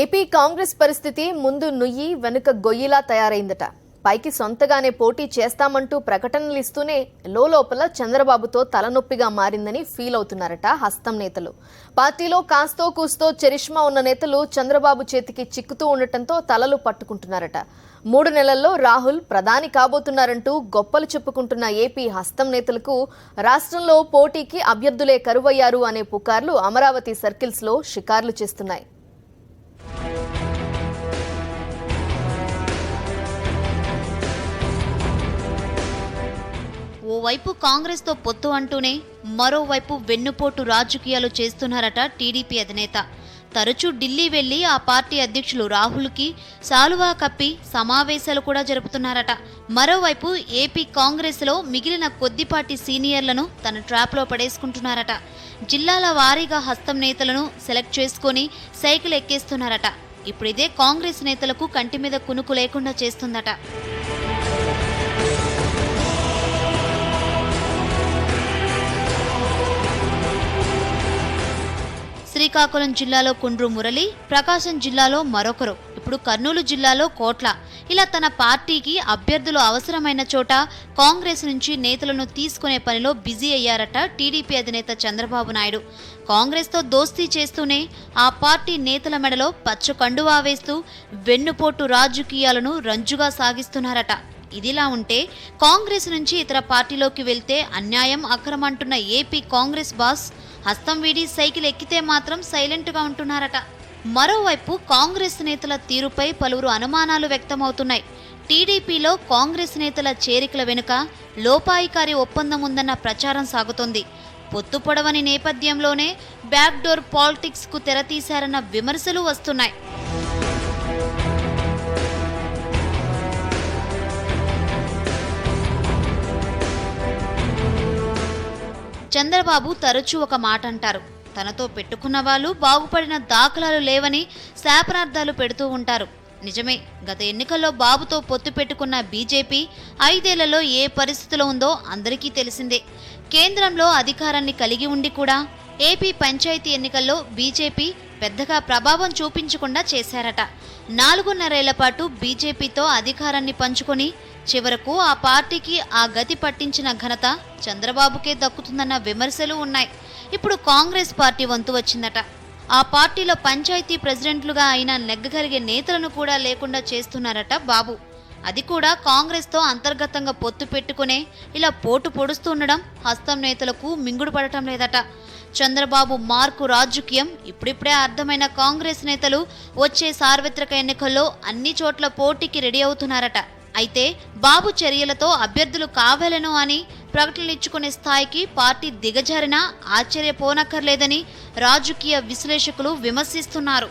AP Congress పరిస్థితి ముందు నుయ్యి వెనుక గొయ్యిలా తయారైందట. పైకి సొంతగానే పోటీ చేస్తామంటూ ప్రకటనలు ఇస్తూనే లోపల చంద్రబాబుతో తలనొప్పిగా మారిందని ఫీల్ అవుతున్నారట హస్తం నేతలు. పార్టీలో కాస్తో కూస్తో చరిష్మా ఉన్న నేతలు చంద్రబాబు చేతికి చిక్కుతూ ఉండటంతో తలలు పట్టుకుంటున్నారట. 3 నెలల్లో రాహుల్ ప్రధాని కాబోతున్నారంటూ గొప్పలు చెప్పుకుంటున్న ఏపీ హస్తం నేతలకు రాష్ట్రంలో పోటీకి అభ్యర్థులే కరువయ్యారు అనే పుకార్లు అమరావతి సర్కిల్స్లో షికార్లు చేస్తున్నాయి. ఓవైపు కాంగ్రెస్ తో పొత్తు అంటూనే మరోవైపు వెన్నుపోటు రాజకీయాలు చేస్తున్నారట టీడీపీ అధినేత. తరచూ ఢిల్లీ వెళ్లి ఆ పార్టీ అధ్యక్షులు రాహుల్కి సాలువా కప్పి సమావేశాలు కూడా జరుపుతున్నారట. మరోవైపు ఏపీ కాంగ్రెస్లో మిగిలిన కొద్దిపాటి సీనియర్లను తన ట్రాప్లో పడేసుకుంటున్నారట. జిల్లాల వారీగా హస్తం నేతలను సెలెక్ట్ చేసుకుని సైకిల్ ఎక్కేస్తున్నారట. ఇప్పుడు ఇదే కాంగ్రెస్ నేతలకు కంటి మీద కునుకు లేకుండా చేస్తుందట. శ్రీకాకుళం జిల్లాలో కుండ్రు మురళి, ప్రకాశం జిల్లాలో మరొకరు, ఇప్పుడు కర్నూలు జిల్లాలో కోట్ల. ఇలా తన పార్టీకి అభ్యర్థులు అవసరమైన చోట కాంగ్రెస్ నుంచి నేతలను తీసుకునే పనిలో బిజీ అయ్యారట టీడీపీ అధినేత చంద్రబాబు నాయుడు. కాంగ్రెస్తో దోస్తీ చేస్తూనే ఆ పార్టీ నేతల మెడలో పచ్చ కండువా వేస్తూ వెన్నుపోటు రాజకీయాలను రంజుగా సాగిస్తున్నారట. ఇదిలా ఉంటే కాంగ్రెస్ నుంచి ఇతర పార్టీలోకి వెళ్తే అన్యాయం అక్రమంటున్న ఏపీ కాంగ్రెస్ బాస్ హస్తం వీడి సైకిల్ ఎక్కితే మాత్రం సైలెంట్గా ఉంటున్నారట. మరోవైపు కాంగ్రెస్ నేతల తీరుపై పలువురు అనుమానాలు వ్యక్తమవుతున్నాయి. టీడీపీలో కాంగ్రెస్ నేతల చేరికల వెనుక లోపాయికారి ఒప్పందం ఉందన్న ప్రచారం సాగుతోంది. పొత్తు పొడవని నేపథ్యంలోనే బ్యాక్డోర్ పాలిటిక్స్కు తెరతీశారన్న విమర్శలు వస్తున్నాయి. చంద్రబాబు తరచూ ఒక మాట అంటారు. తనతో పెట్టుకున్న వాళ్ళు బాగుపడిన దాఖలాలు లేవని శాపనార్థాలు పెడుతూ ఉంటారు. నిజమే, గత ఎన్నికల్లో బాబుతో పొత్తు పెట్టుకున్న బీజేపీ 5 ఏళ్లలో ఏ పరిస్థితిలో ఉందో అందరికీ తెలిసిందే. కేంద్రంలో అధికారాన్ని కలిగి ఉండి కూడా ఏపీ పంచాయతీ ఎన్నికల్లో బీజేపీ పెద్దగా ప్రభావం చూపించకుండా చేశారట. 4.5 ఏళ్ల పాటు బీజేపీతో అధికారాన్ని పంచుకొని చివరకు ఆ పార్టీకి ఆ గతి పట్టించిన ఘనత చంద్రబాబుకే దక్కుతుందన్న విమర్శలు ఉన్నాయి. ఇప్పుడు కాంగ్రెస్ పార్టీ వంతు వచ్చిందట. ఆ పార్టీలో పంచాయతీ ప్రెసిడెంట్లుగా అయినా నెగ్గగలిగే నేతలను కూడా లేకుండా చేస్తున్నారట బాబు. అది కూడా కాంగ్రెస్తో అంతర్గతంగా పొత్తు పెట్టుకునే ఇలా పోటు పొడుస్తుండడం హస్తం నేతలకు మింగుడు పడటం లేదట. చంద్రబాబు మార్కు రాజకీయం ఇప్పుడిప్పుడే అర్థమైన కాంగ్రెస్ నేతలు వచ్చే సార్వత్రిక ఎన్నికల్లో అన్ని చోట్ల పోటీకి రెడీ అవుతున్నారట. అయితే బాబు చర్యలతో అభ్యర్థులు కావాలను అని ప్రకటనలిచ్చుకునే స్థాయికి పార్టీ దిగజారినా ఆశ్చర్యపోనక్కర్లేదని రాజకీయ విశ్లేషకులు విమర్శిస్తున్నారు.